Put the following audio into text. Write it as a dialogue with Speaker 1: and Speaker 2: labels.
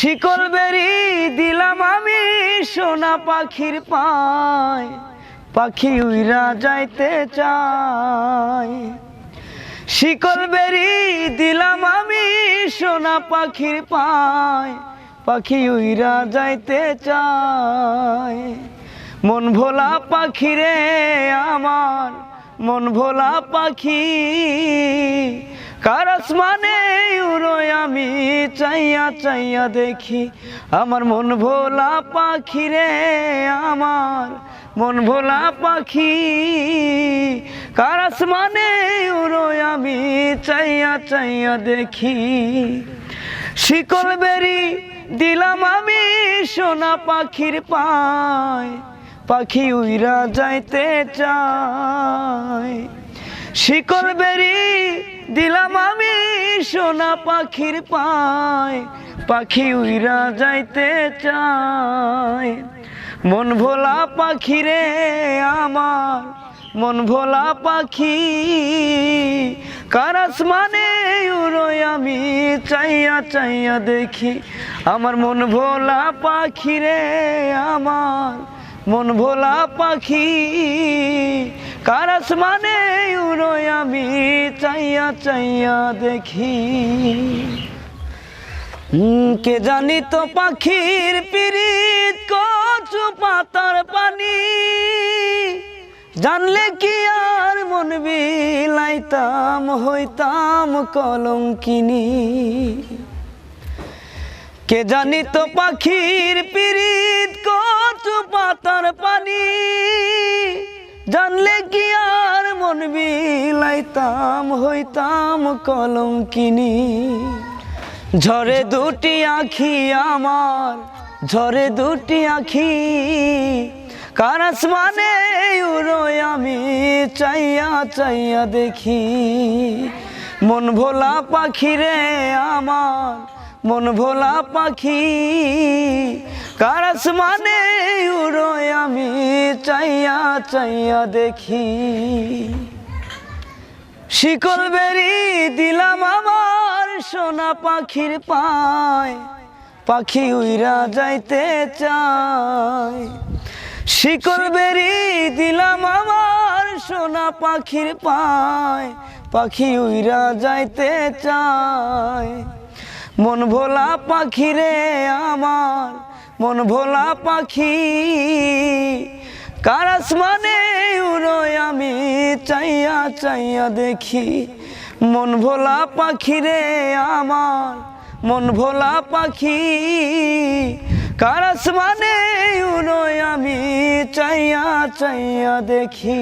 Speaker 1: শিকল বেরি দিলাম আমি সোনা পাখির পায়, পাখি উইরা যাইতে চায়। শিকল বেরি দিলাম আমি সোনা পাখির পায়, পাখি উইরা যাইতে চায়। মন ভোলা পাখি রে আমার, মন ভোলা পাখি, কার আসমানে উড়োয় আমি চাইয়া চাইয়া দেখি। আমার মন ভোলা পাখি রে আমার, মন ভোলা পাখি, কার আসমানে উড়োয় আমি চাইয়া চাইয়া দেখি। শিকল বেরি দিলাম আমি সোনা পাখির পায়, পাখি উইরা যাইতে চায়। শিকল বেরি দিলাম আমি সোনা পাখির পায়, পাখি উইরা যাইতে চায়। মন ভোলা পাখি রে আমার, মন ভোলা পাখি, কার আসমানে উড়োয় আমি চাইয়া চাইয়া দেখি। আমার মন ভোলা পাখি রে আমার, মন ভোলা পাখি, কার আসমানে উড়োয় আমি চাইয়া চাইয়া দেখি। কে জানি তো পাখির পিরিত কচু পাতার পানি, জানলে কি আর মন বিলাইতাম, হইতাম কলঙ্কিনী। কে জানি তো পাখির পিরিত কচু পাতার পানি, জানলে কি আর মন বিলাইতাম, হইতাম কলঙ্কিনী। ঝরে দুটি আখি আমার, ঝরে দুটি আখি, কার আসমানে উড়োয় আমি চাইয়া চাইয়া দেখি। মন ভোলা পাখি রে আমার, মন ভোলা পাখি, কার আসমানে উড়োয় আমি চাইয়া চাইয়া দেখি। শিকল বেরি দিলাম আমার সোনা পাখির পায়, পাখি উইরা যাইতে চায়। শিকল বেরি দিলাম আমার সোনা পাখির পায়, পাখি উইরা যাইতে চায়। মন ভোলা পাখি রে আমার, মন ভোলা পাখি, কার আসমানে উড়োয় আমি চাইয়া চাইয়া দেখি। মন ভোলা পাখি রে আমার, মন ভোলা পাখি, কার আসমানে উড়োয় আমি চাইয়া চাইয়া দেখি।